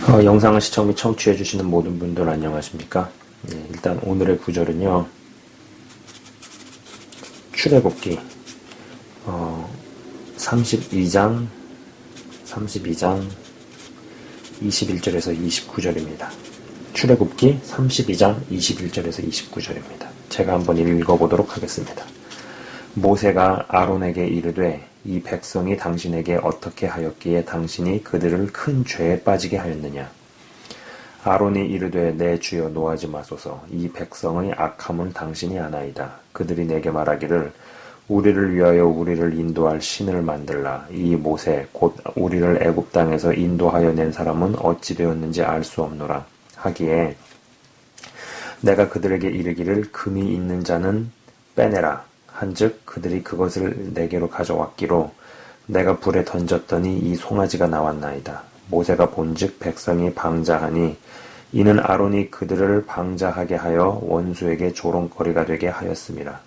영상을 시청 및 청취해주시는 모든 분들 안녕하십니까? 일단 오늘의 구절은요, 출애굽기 32장 21절에서 29절입니다. 출애굽기 32장 21절에서 29절입니다. 제가 한번 읽어보도록 하겠습니다. 모세가 아론에게 이르되 이 백성이 당신에게 어떻게 하였기에 당신이 그들을 큰 죄에 빠지게 하였느냐. 아론이 이르되 내 주여 노하지 마소서. 이 백성의 악함을 당신이 아나이다. 그들이 내게 말하기를 우리를 위하여 우리를 인도할 신을 만들라. 이 모세 곧 우리를 애굽 땅에서 인도하여 낸 사람은 어찌 되었는지 알 수 없노라 하기에 내가 그들에게 이르기를 금이 있는 자는 빼내라 한즉 그들이 그것을 내게로 가져왔기로 내가 불에 던졌더니 이 송아지가 나왔나이다. 모세가 본즉 백성이 방자하니 이는 아론이 그들을 방자하게 하여 원수에게 조롱거리가 되게 하였습니다.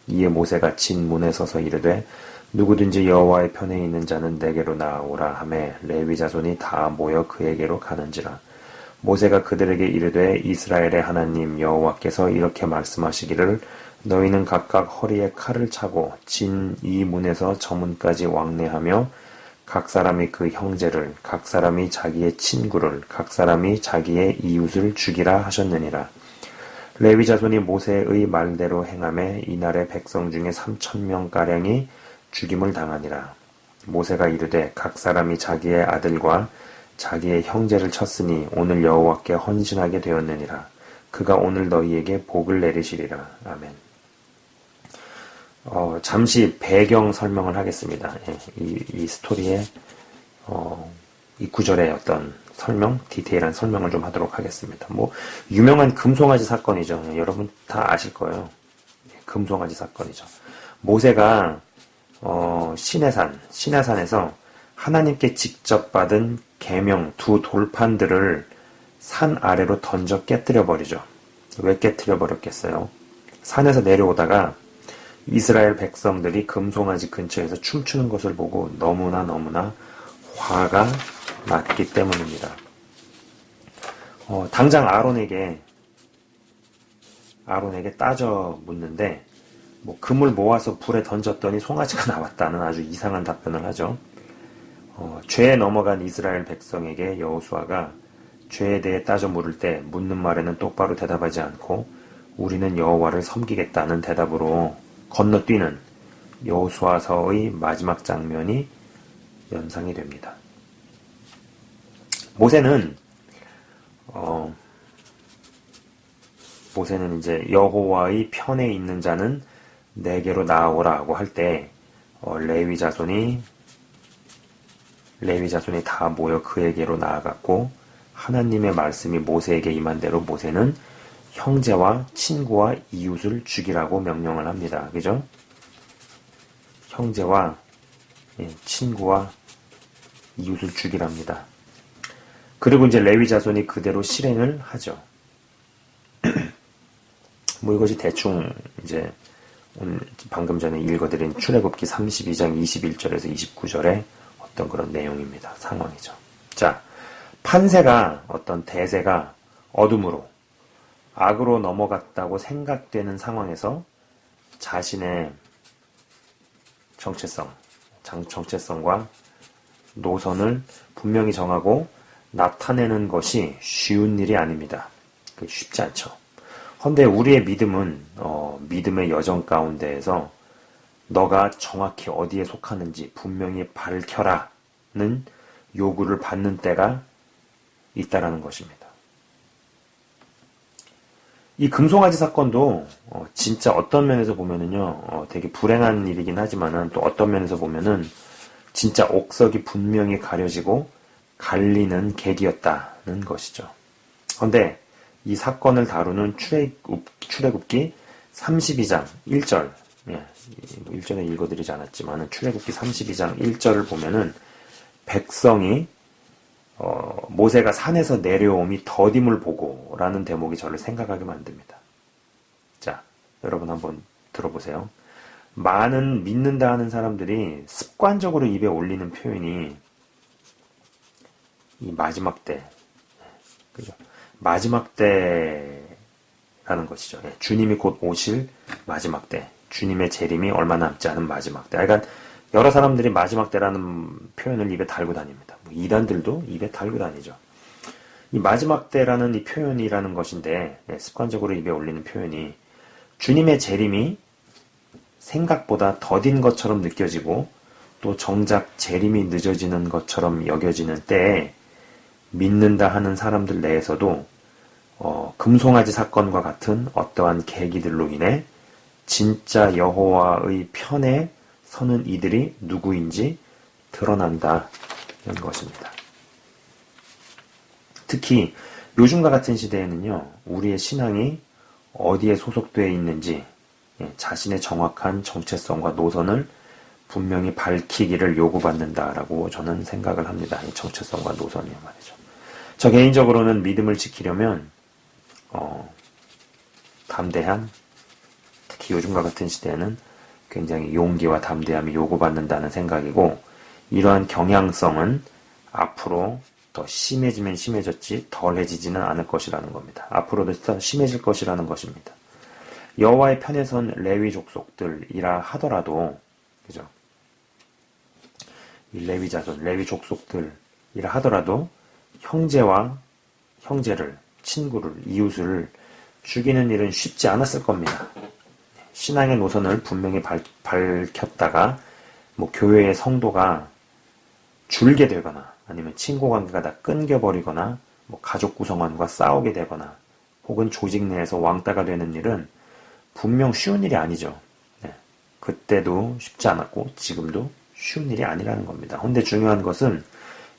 이에 모세가 진 문에 서서 이르되 누구든지 여호와의 편에 있는 자는 내게로 나아오라 하매 레위 자손이 다 모여 그에게로 가는지라. 모세가 그들에게 이르되 이스라엘의 하나님 여호와께서 이렇게 말씀하시기를 너희는 각각 허리에 칼을 차고 진 이 문에서 저 문까지 왕래하며 각 사람이 그 형제를 각 사람이 자기의 친구를 각 사람이 자기의 이웃을 죽이라 하셨느니라. 레위 자손이 모세의 말대로 행하매 이날에 백성 중에 3,000명가량이 죽임을 당하니라. 모세가 이르되 각 사람이 자기의 아들과 자기의 형제를 쳤으니 오늘 여호와께 헌신하게 되었느니라. 그가 오늘 너희에게 복을 내리시리라. 아멘. 잠시 배경 설명을 하겠습니다. 이 스토리의 이 구절의 어떤 설명, 디테일한 설명을 좀 하도록 하겠습니다. 유명한 금송아지 사건이죠. 여러분 다 아실 거예요. 금송아지 사건이죠. 모세가 시내산에서 하나님께 직접 받은 계명 두 돌판들을 산 아래로 던져 깨뜨려 버리죠. 왜 깨뜨려 버렸겠어요? 산에서 내려오다가 이스라엘 백성들이 금송아지 근처에서 춤추는 것을 보고 너무나 화가 났기 때문입니다. 당장 아론에게 따져 묻는데 금을 모아서 불에 던졌더니 송아지가 나왔다는 아주 이상한 답변을 하죠. 죄에 넘어간 이스라엘 백성에게 여호수아가 죄에 대해 따져 물을 때 묻는 말에는 똑바로 대답하지 않고 우리는 여호와를 섬기겠다는 대답으로 건너뛰는 여호수아서의 마지막 장면이 연상이 됩니다. 모세는 이제 여호와의 편에 있는 자는 내게로 나아오라고 할 때 레위 자손이 다 모여 그에게로 나아갔고 하나님의 말씀이 모세에게 임한 대로 모세는 형제와 친구와 이웃을 죽이라고 명령을 합니다. 그죠? 형제와 친구와 이웃을 죽이랍니다. 그리고 이제 레위 자손이 그대로 실행을 하죠. 이것이 대충 이제 오늘 방금 전에 읽어드린 출애굽기 32장 21절에서 29절의 어떤 그런 내용입니다. 상황이죠. 자, 판세가 어떤 대세가 어둠으로 악으로 넘어갔다고 생각되는 상황에서 자신의 정체성과 노선을 분명히 정하고 나타내는 것이 쉬운 일이 아닙니다. 쉽지 않죠. 헌데 우리의 믿음은 믿음의 여정 가운데에서 너가 정확히 어디에 속하는지 분명히 밝혀라는 요구를 받는 때가 있다라는 것입니다. 이 금송아지 사건도 진짜 어떤 면에서 보면은요 되게 불행한 일이긴 하지만은 또 어떤 면에서 보면은 진짜 옥석이 분명히 가려지고 갈리는 계기였다는 것이죠. 그런데 이 사건을 다루는 출애굽기 32장 1절 1절에 읽어드리지 않았지만은 출애굽기 32장 1절을 보면은 백성이 모세가 산에서 내려옴이 더딤을 보고 라는 대목이 저를 생각하게 만듭니다. 자, 여러분 한번 들어보세요. 많은 믿는다 하는 사람들이 습관적으로 입에 올리는 표현이 이 마지막 때 그죠? 마지막 때라는 것이죠. 예, 주님이 곧 오실 마지막 때. 주님의 재림이 얼마 남지 않은 마지막 때. 그러니까 여러 사람들이 마지막 때라는 표현을 입에 달고 다닙니다. 뭐 이단들도 입에 달고 다니죠. 이 마지막 때라는 이 표현이라는 것인데, 예, 습관적으로 입에 올리는 표현이 주님의 재림이 생각보다 더딘 것처럼 느껴지고 또 정작 재림이 늦어지는 것처럼 여겨지는 때에 믿는다 하는 사람들 내에서도 금송아지 사건과 같은 어떠한 계기들로 인해 진짜 여호와의 편에 서는 이들이 누구인지 드러난다는 것입니다. 특히 요즘과 같은 시대에는요, 우리의 신앙이 어디에 소속되어 있는지 자신의 정확한 정체성과 노선을 분명히 밝히기를 요구받는다라고 저는 생각을 합니다. 이 정체성과 노선이요 말이죠. 저 개인적으로는 믿음을 지키려면 담대함, 특히 요즘과 같은 시대에는 굉장히 용기와 담대함이 요구받는다는 생각이고, 이러한 경향성은 앞으로 더 심해지면 심해졌지 덜해지지는 않을 것이라는 겁니다. 앞으로도 더 심해질 것이라는 것입니다. 여호와의 편에 선 레위 족속들이라 하더라도, 그죠? 이 레위 자손, 레위 족속들이라 하더라도 형제를, 친구를, 이웃을 죽이는 일은 쉽지 않았을 겁니다. 신앙의 노선을 분명히 밝혔다가 뭐 교회의 성도가 줄게 되거나 아니면 친구 관계가 다 끊겨버리거나 뭐 가족 구성원과 싸우게 되거나 혹은 조직 내에서 왕따가 되는 일은 분명 쉬운 일이 아니죠. 네. 그때도 쉽지 않았고 지금도 쉬운 일이 아니라는 겁니다. 근데 중요한 것은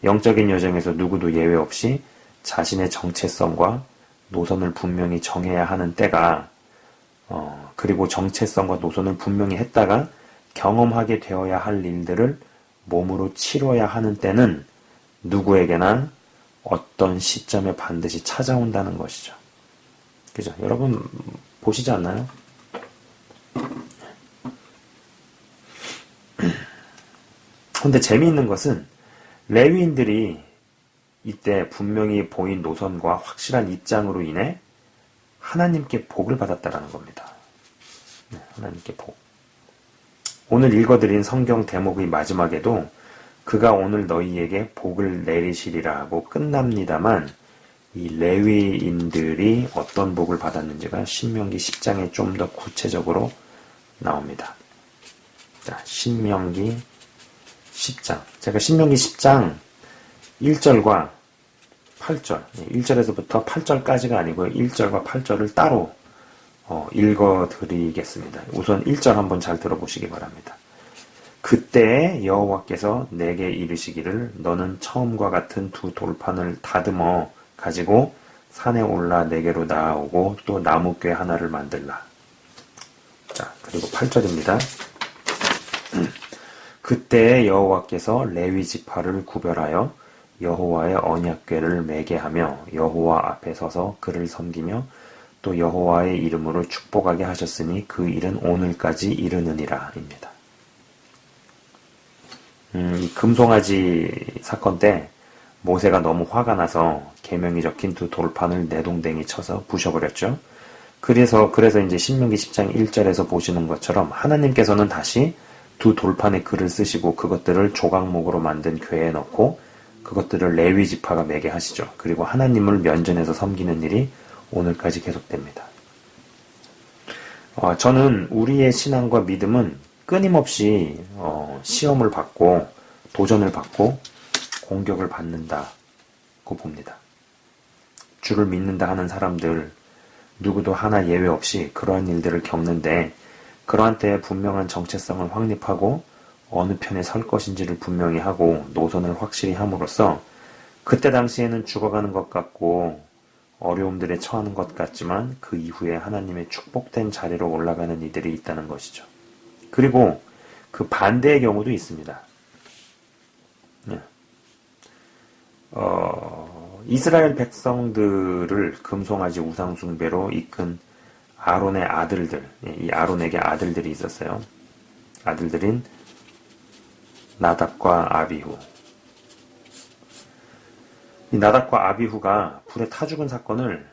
영적인 여정에서 누구도 예외 없이 자신의 정체성과 노선을 분명히 정해야 하는 때가 그리고 정체성과 노선을 분명히 했다가 경험하게 되어야 할 일들을 몸으로 치러야 하는 때는 누구에게나 어떤 시점에 반드시 찾아온다는 것이죠. 그죠? 여러분 보시지 않나요? 근데 재미있는 것은 레위인들이 이때 분명히 보인 노선과 확실한 입장으로 인해 하나님께 복을 받았다라는 겁니다. 네, 하나님께 복. 오늘 읽어드린 성경 대목의 마지막에도 그가 오늘 너희에게 복을 내리시리라 하고 끝납니다만 이 레위인들이 어떤 복을 받았는지가 신명기 10장에 좀 더 구체적으로 나옵니다. 자, 신명기 10장. 제가 신명기 10장 1절과 8절, 1절에서부터 8절까지가 아니고 1절과 8절을 따로 읽어드리겠습니다. 우선 1절 한번 잘 들어보시기 바랍니다. 그때 여호와께서 내게 이르시기를 너는 처음과 같은 두 돌판을 다듬어 가지고 산에 올라 내게로 나아오고 또 나무궤 하나를 만들라. 자, 그리고 8절입니다. 그때 여호와께서 레위 지파를 구별하여 여호와의 언약궤를 매게 하며 여호와 앞에 서서 그를 섬기며 또 여호와의 이름으로 축복하게 하셨으니 그 일은 오늘까지 이르느니라 입니다. 이 금송아지 사건 때 모세가 너무 화가 나서 계명이 적힌 두 돌판을 내동댕이 쳐서 부셔버렸죠. 그래서 이제 신명기 10장 1절에서 보시는 것처럼 하나님께서는 다시 두 돌판의 글을 쓰시고 그것들을 조각목으로 만든 궤에 넣고 그것들을 레위 지파가 매게 하시죠. 그리고 하나님을 면전에서 섬기는 일이 오늘까지 계속됩니다. 저는 우리의 신앙과 믿음은 끊임없이 시험을 받고 도전을 받고 공격을 받는다고 봅니다. 주를 믿는다 하는 사람들 누구도 하나 예외 없이 그러한 일들을 겪는데 그러한 때에 분명한 정체성을 확립하고 어느 편에 설 것인지를 분명히 하고 노선을 확실히 함으로써 그때 당시에는 죽어가는 것 같고 어려움들에 처하는 것 같지만 그 이후에 하나님의 축복된 자리로 올라가는 이들이 있다는 것이죠. 그리고 그 반대의 경우도 있습니다. 이스라엘 백성들을 금송아지 우상숭배로 이끈 아론의 아들들, 이 아론에게 아들들이 있었어요. 아들들인 나답과 아비후. 이 나답과 아비후가 불에 타 죽은 사건을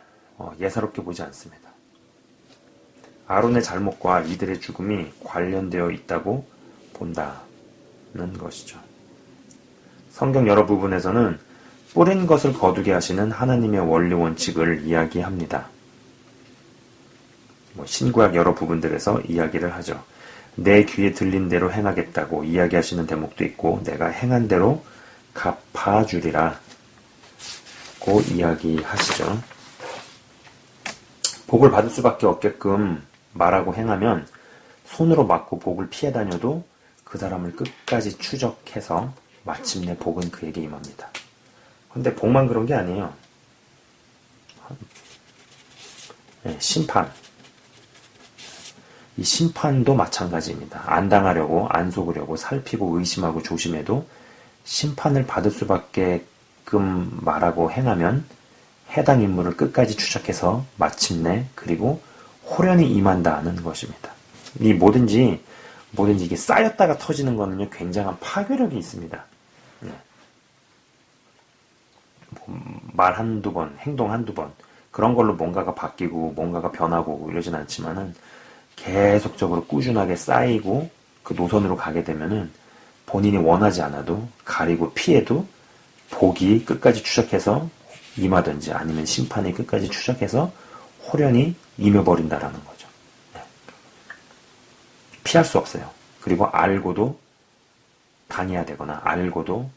예사롭게 보지 않습니다. 아론의 잘못과 이들의 죽음이 관련되어 있다고 본다는 것이죠. 성경 여러 부분에서는 뿌린 것을 거두게 하시는 하나님의 원리 원칙을 이야기합니다. 신구약 여러 부분들에서 이야기를 하죠. 내 귀에 들린 대로 행하겠다고 이야기하시는 대목도 있고 내가 행한 대로 갚아주리라 고 이야기하시죠. 복을 받을 수밖에 없게끔 말하고 행하면 손으로 맞고 복을 피해 다녀도 그 사람을 끝까지 추적해서 마침내 복은 그에게 임합니다. 근데 복만 그런 게 아니에요. 심판. 이 심판도 마찬가지입니다. 안 당하려고, 안 속으려고, 살피고, 의심하고, 조심해도 심판을 받을 수밖에끔 말하고 행하면 해당 인물을 끝까지 추적해서 마침내 그리고 호련히 임한다는 것입니다. 이 뭐든지 이게 쌓였다가 터지는 거는요, 굉장한 파괴력이 있습니다. 말 한두 번, 행동 한두 번, 그런 걸로 뭔가가 바뀌고, 뭔가가 변하고 이러진 않지만은, 계속적으로 꾸준하게 쌓이고, 그 노선으로 가게 되면은, 본인이 원하지 않아도, 가리고 피해도, 복이 끝까지 추적해서 임하든지, 아니면 심판이 끝까지 추적해서 호련히 임해버린다라는 거죠. 피할 수 없어요. 그리고 알고도 당해야 되거나 알고도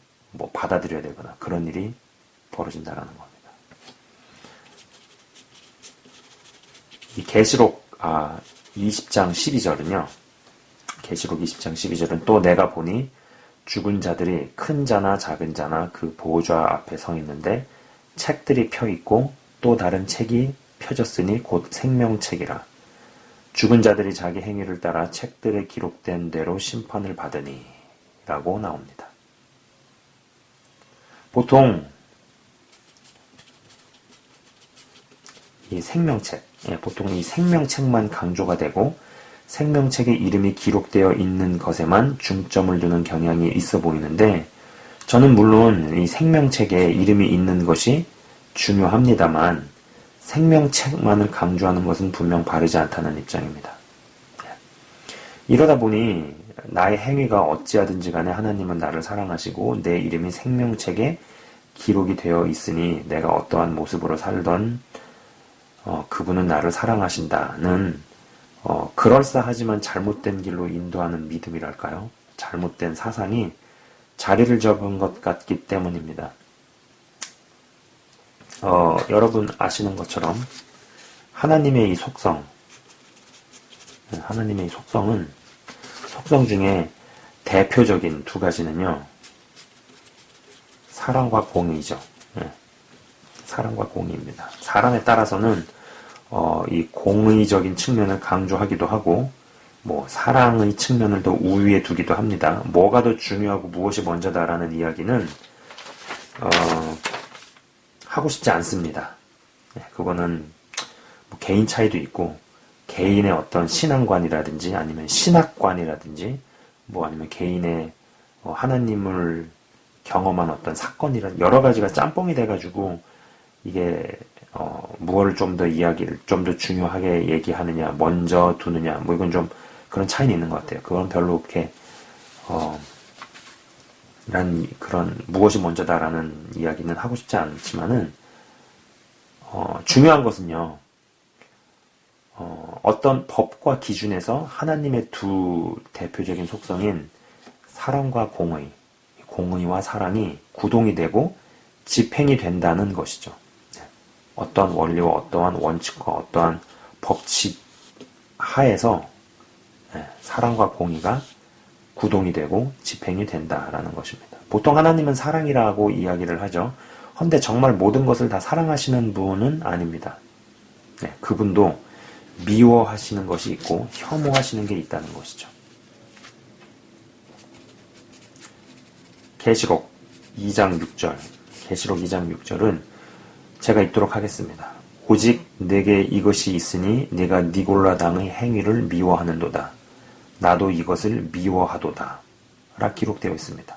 받아들여야 되거나 그런 일이 벌어진다라는 겁니다. 이 계시록 20장 12절은요. 계시록 20장 12절은 또 내가 보니 죽은 자들이 큰 자나 작은 자나 그 보좌 앞에 서 있는데 책들이 펴 있고 또 다른 책이 펴졌으니 곧 생명책이라. 죽은 자들이 자기 행위를 따라 책들에 기록된 대로 심판을 받으니 라고 나옵니다. 보통 이 생명책만 강조가 되고 생명책의 이름이 기록되어 있는 것에만 중점을 두는 경향이 있어 보이는데 저는 물론 이 생명책에 이름이 있는 것이 중요합니다만 생명책만을 강조하는 것은 분명 바르지 않다는 입장입니다. 이러다 보니 나의 행위가 어찌하든지 간에 하나님은 나를 사랑하시고 내 이름이 생명책에 기록이 되어 있으니 내가 어떠한 모습으로 살던 그분은 나를 사랑하신다는 그럴싸하지만 잘못된 길로 인도하는 믿음이랄까요? 잘못된 사상이 자리를 잡은 것 같기 때문입니다. 여러분 아시는 것처럼 하나님의 이 속성은 속성 중에 대표적인 두 가지는요. 사랑과 공의죠. 사랑과 공의입니다. 사람에 따라서는 이 공의적인 측면을 강조하기도 하고 사랑의 측면을 더 우위에 두기도 합니다. 뭐가 더 중요하고 무엇이 먼저다라는 이야기는 하고 싶지 않습니다. 그거는 개인 차이도 있고 개인의 어떤 신앙관이라든지 아니면 신학관이라든지 아니면 개인의 하나님을 경험한 어떤 사건이라든지 여러 가지가 짬뽕이 돼가지고 이게 무엇을 좀 더 이야기를 좀 더 중요하게 얘기하느냐 먼저 두느냐 이건 좀 그런 차이는 있는 것 같아요. 그건 별로 그렇게 그런 무엇이 먼저다라는 이야기는 하고 싶지 않지만은 중요한 것은요. 어떤 법과 기준에서 하나님의 두 대표적인 속성인 사랑과 공의와 사랑이 구동이 되고 집행이 된다는 것이죠. 어떠한 원리와 어떠한 원칙과 어떠한 법칙 하에서 사랑과 공의가 구동이 되고 집행이 된다라는 것입니다. 보통 하나님은 사랑이라고 이야기를 하죠. 헌데 정말 모든 것을 다 사랑하시는 분은 아닙니다. 그분도 미워하시는 것이 있고 혐오하시는 게 있다는 것이죠. 계시록 2장 6절은 제가 읽도록 하겠습니다. 오직 내게 이것이 있으니 네가 니골라 당의 행위를 미워하는도다. 나도 이것을 미워하도다. 라 기록되어 있습니다.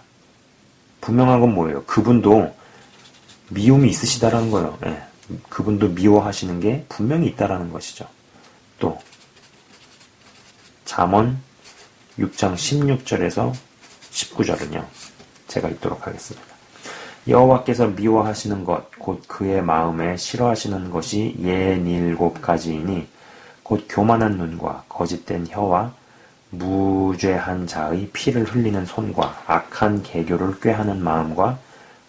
분명한 건 뭐예요? 그분도 미움이 있으시다라는 거예요. 예. 그분도 미워하시는 게 분명히 있다라는 것이죠. 또 잠언 6장 16절에서 19절은요. 제가 읽도록 하겠습니다. 여호와께서 미워하시는 것 곧 그의 마음에 싫어하시는 것이 67가지이니 곧 교만한 눈과 거짓된 혀와 무죄한 자의 피를 흘리는 손과 악한 계교를 꾀하는 마음과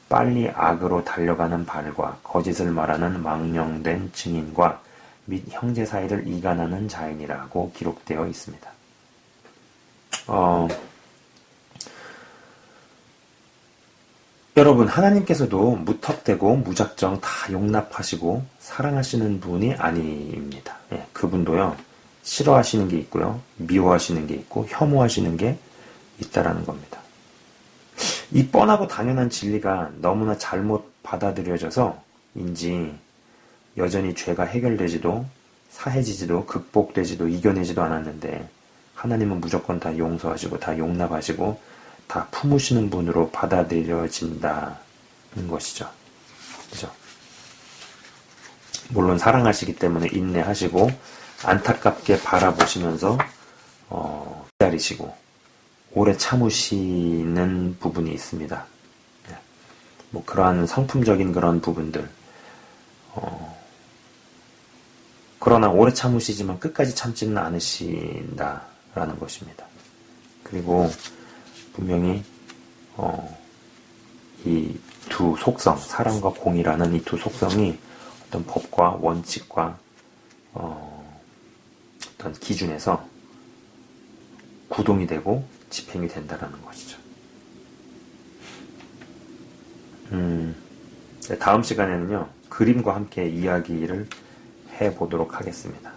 빨리 악으로 달려가는 발과 거짓을 말하는 망령된 증인과 및 형제 사이를 이간하는 자인이라고 기록되어 있습니다. 여러분, 하나님께서도 무턱대고 무작정 다 용납하시고 사랑하시는 분이 아닙니다. 예, 그분도요, 싫어하시는 게 있고요, 미워하시는 게 있고, 혐오하시는 게 있다라는 겁니다. 이 뻔하고 당연한 진리가 너무나 잘못 받아들여져서인지 여전히 죄가 해결되지도 사해지지도 극복되지도 이겨내지도 않았는데 하나님은 무조건 다 용서하시고 다 용납하시고 다 품으시는 분으로 받아들여진다는 것이죠. 그죠? 물론 사랑하시기 때문에 인내하시고 안타깝게 바라보시면서 기다리시고 오래 참으시는 부분이 있습니다. 뭐 그러한 성품적인 그런 부분들 그러나 오래 참으시지만 끝까지 참지는 않으신다라는 것입니다. 그리고 분명히 이 두 속성, 사랑과 공의라는 이 두 속성이 어떤 법과 원칙과 어떤 기준에서 구동이 되고 집행이 된다는 것이죠. 다음 시간에는요, 그림과 함께 이야기를 해보도록 하겠습니다.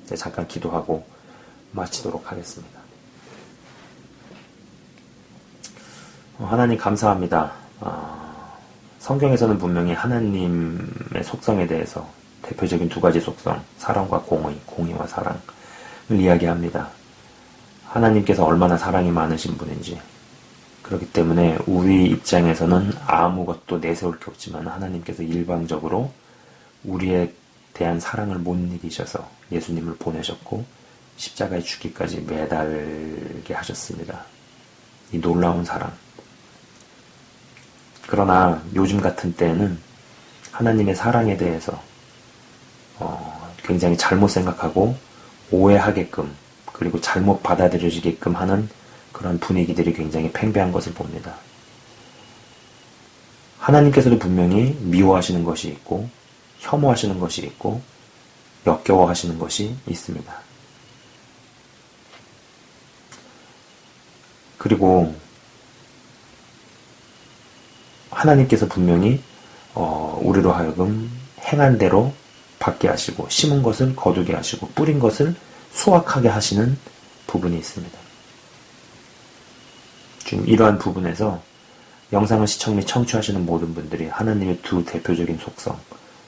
이제 잠깐 기도하고 마치도록 하겠습니다. 하나님 감사합니다. 성경에서는 분명히 하나님의 속성에 대해서 대표적인 두 가지 속성, 사랑과 공의, 공의와 사랑을 이야기합니다. 하나님께서 얼마나 사랑이 많으신 분인지, 그렇기 때문에 우리 입장에서는 아무것도 내세울 게 없지만 하나님께서 일방적으로 우리에 대한 사랑을 못 이기셔서 예수님을 보내셨고 십자가에 죽기까지 매달게 하셨습니다. 이 놀라운 사랑. 그러나 요즘 같은 때에는 하나님의 사랑에 대해서 굉장히 잘못 생각하고 오해하게끔 그리고 잘못 받아들여지게끔 하는 그런 분위기들이 굉장히 팽배한 것을 봅니다. 하나님께서도 분명히 미워하시는 것이 있고 혐오하시는 것이 있고 역겨워하시는 것이 있습니다. 그리고 하나님께서 분명히 우리로 하여금 행한 대로 받게 하시고 심은 것을 거두게 하시고 뿌린 것을 수확하게 하시는 부분이 있습니다. 지금 이러한 부분에서 영상을 시청 및 청취하시는 모든 분들이 하나님의 두 대표적인 속성,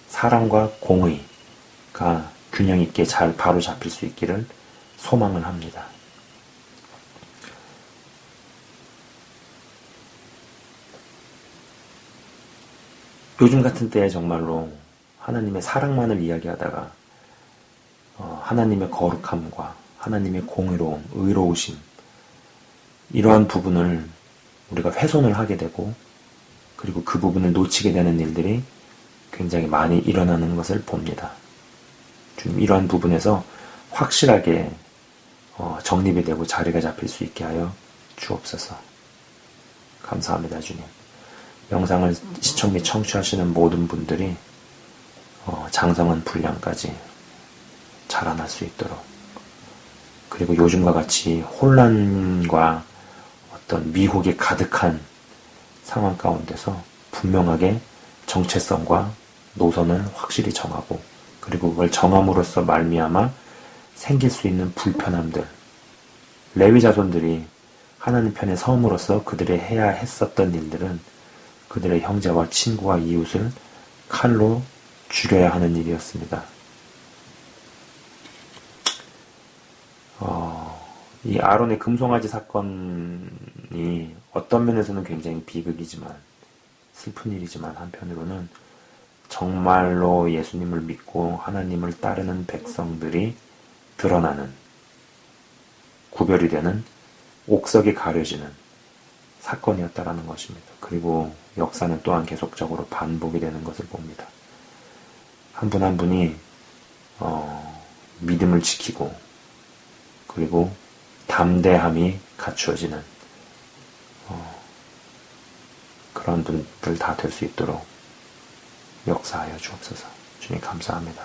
사랑과 공의가 균형 있게 잘 바로 잡힐 수 있기를 소망을 합니다. 요즘 같은 때에 정말로 하나님의 사랑만을 이야기하다가 하나님의 거룩함과 하나님의 공의로움, 의로우심 이러한 부분을 우리가 훼손을 하게 되고 그리고 그 부분을 놓치게 되는 일들이 굉장히 많이 일어나는 것을 봅니다. 주님, 이러한 부분에서 확실하게 정립이 되고 자리가 잡힐 수 있게 하여 주옵소서. 감사합니다, 주님. 영상을 시청 및 청취하시는 모든 분들이 장성한 분량까지 자라날 수 있도록, 그리고 요즘과 같이 혼란과 어떤 미혹이 가득한 상황 가운데서 분명하게 정체성과 노선을 확실히 정하고, 그리고 그걸 정함으로써 말미암아 생길 수 있는 불편함들, 레위 자손들이 하나님 편에 서음으로써 그들이 해야 했었던 일들은 그들의 형제와 친구와 이웃을 칼로 죽여야 하는 일이었습니다. 이 아론의 금송아지 사건이 어떤 면에서는 굉장히 비극이지만 슬픈 일이지만 한편으로는 정말로 예수님을 믿고 하나님을 따르는 백성들이 드러나는, 구별이 되는, 옥석이 가려지는 사건이었다라는 것입니다. 그리고 역사는 또한 계속적으로 반복이 되는 것을 봅니다. 한 분 한 분이 믿음을 지키고 그리고 담대함이 갖추어지는 그런 분들 다 될 수 있도록 역사하여 주옵소서. 주님 감사합니다.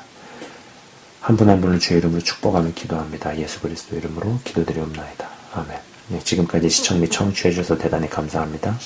한 분 한 분을 주의 이름으로 축복하며 기도합니다. 예수 그리스도 이름으로 기도드리옵나이다. 아멘. 네, 지금까지 시청 및 청취해 주셔서 대단히 감사합니다.